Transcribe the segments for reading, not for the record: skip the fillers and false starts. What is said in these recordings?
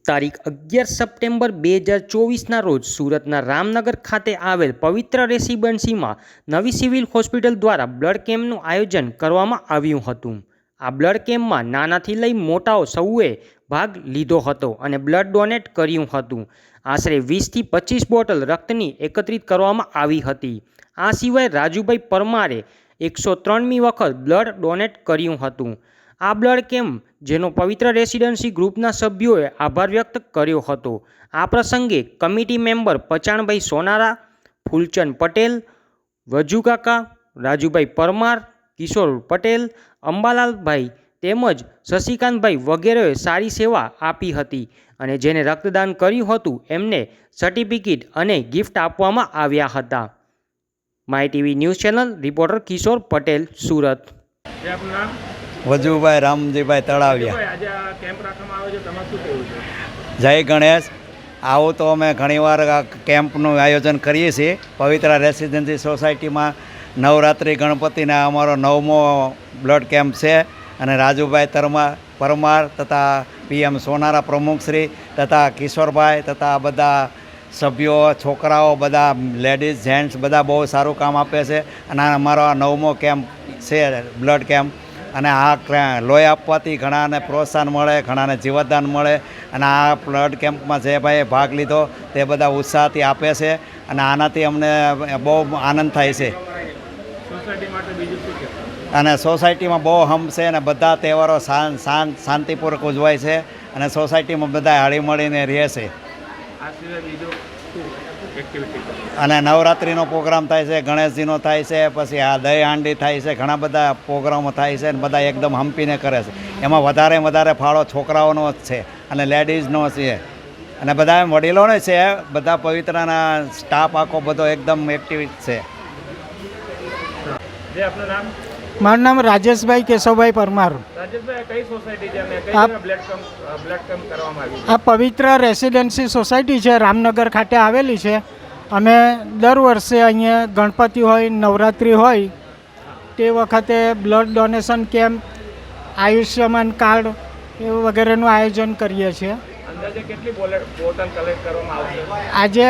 તારીખ 11 સપ્ટેમ્બર 2024ના રોજ સુરતના રામનગર ખાતે આવેલ પવિત્ર રેસિડેન્સીમાં નવી સિવિલ હોસ્પિટલ દ્વારા બ્લડ કેમ્પનું આયોજન કરવામાં આવ્યું હતું। આ બ્લડ કેમ્પમાં નાનાથી લઈ મોટાઓ સૌએ ભાગ લીધો હતો અને બ્લડ ડોનેટ કર્યું હતું। આશરે 20થી 25 બોટલ રક્તની એકત્રિત કરવામાં આવી હતી। આ સિવાય રાજુભાઈ પરમારે 103મી વખત બ્લડ ડોનેટ કર્યું હતું। આ બ્લડ કેમ્પ જેનો પવિત્ર રેસિડેન્સી ગ્રુપના સભ્યોએ આભાર વ્યક્ત કર્યો હતો। આ પ્રસંગે કમિટી મેમ્બર પચાણભાઈ સોનારા, ફૂલચંદ પટેલ, વજુકાકા, રાજુભાઈ પરમાર, કિશોર પટેલ, અંબાલાલભાઈ તેમજ શશિકાંતભાઈ વગેરેએ સારી સેવા આપી હતી અને જેને રક્તદાન કર્યું હતું એમને સર્ટિફિકેટ અને ગિફ્ટ આપવામાં આવ્યા હતા। My TV news channel reporter Kishor Patel, Surat. Vajubhai Ramjibhai Talaviya. જય ગણેશ। આવું તો અમે ઘણીવાર આ કેમ્પનું આયોજન કરીએ છીએ। પવિત્ર રેસિડેન્સી સોસાયટીમાં નવરાત્રિ ગણપતિના અમારો 9મો બ્લડ કેમ્પ છે અને રાજુભાઈ પરમાર તથા PM સોનારા પ્રમુખશ્રી તથા કિશોરભાઈ તથા બધા સભ્યો, છોકરાઓ, બધા લેડીઝ, જેન્ટ્સ બધા બહુ સારું કામ આપે છે અને અમારો 9મો કેમ્પ છે બ્લડ કેમ્પ। અને આ લોહી આપવાથી ઘણાને પ્રોત્સાહન મળે, ઘણાને જીવતદાન મળે અને આ બ્લડ કેમ્પમાં જે ભાઈએ ભાગ લીધો તે બધા ઉત્સાહથી આપે છે અને આનાથી અમને બહુ આનંદ થાય છે અને સોસાયટીમાં બહુ હમ છે અને બધા તહેવારો શાંતિપૂર્વક ઉજવાય છે અને સોસાયટીમાં બધા હળીમળીને રહે છે અને નવરાત્રિનો પ્રોગ્રામ થાય છે, ગણેશજીનો થાય છે, પછી આ દહીં હાંડી થાય છે, ઘણા બધા પ્રોગ્રામો થાય છે અને બધા એકદમ હંપીને કરે છે। એમાં વધારે ફાળો છોકરાઓનો જ છે અને લેડીઝનો છે અને બધા વડીલોનો છે। બધા પવિત્રના સ્ટાફ આખો બધો એકદમ એક્ટિવ છે। મારું નામ રાજેશભાઈ કેશવભાઈ પરમાર। આ પવિત્ર રેસિડેન્સી સોસાયટી છે, રામનગર ખાતે આવેલી છે। અમે દર વર્ષે અહીંયા ગણપતિ હોય, નવરાત્રિ હોય તે વખતે blood donation camp, Ayushman card એ વગેરેનું આયોજન કરીએ છીએ। આજે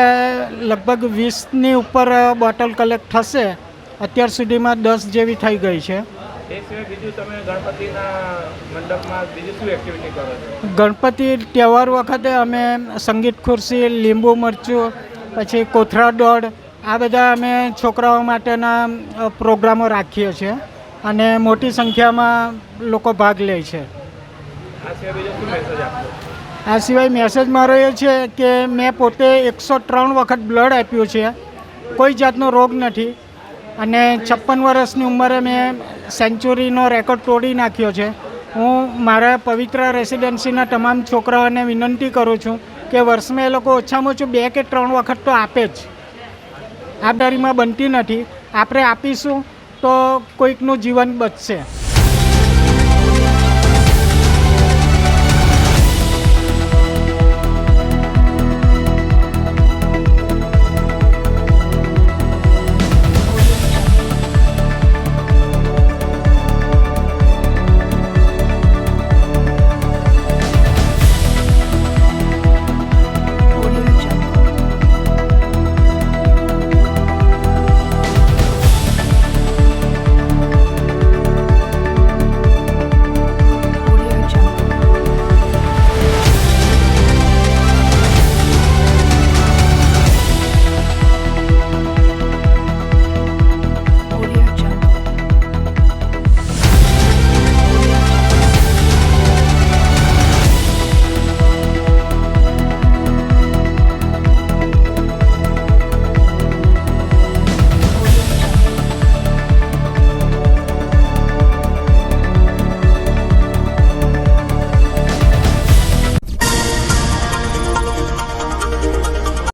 લગભગ 20ની ઉપર બોટલ કલેક્ટ થશે। અત્યાર સુધીમાં 10 જેવી થઈ ગઈ છે। ગણપતિ તહેવાર વખતે અમે સંગીત ખુરશી, લીંબુ મરચું, પછી કોથળા દોડ આ બધા અમે છોકરાઓ માટેના પ્રોગ્રામો રાખીએ છીએ અને મોટી સંખ્યામાં લોકો ભાગ લે છે। આ સિવાય મેસેજ મારો એ છે કે મેં પોતે 103 વખત બ્લડ આપ્યું છે, કોઈ જાતનો રોગ નથી અને 56 વર્ષની ઉંમરે મેં સેન્ચુરીનો રેકોર્ડ તોડી નાખ્યો છે। હું મારા પવિત્ર રેસિડેન્સીના તમામ છોકરાઓને વિનંતી કરું છું કે વર્ષમાં એ લોકો ઓછામાં ઓછું 2 કે 3 વખત તો આપે જ। આ દારીમાં બનતી નથી, આપણે આપીશું તો કોઈકનું જીવન બચશે।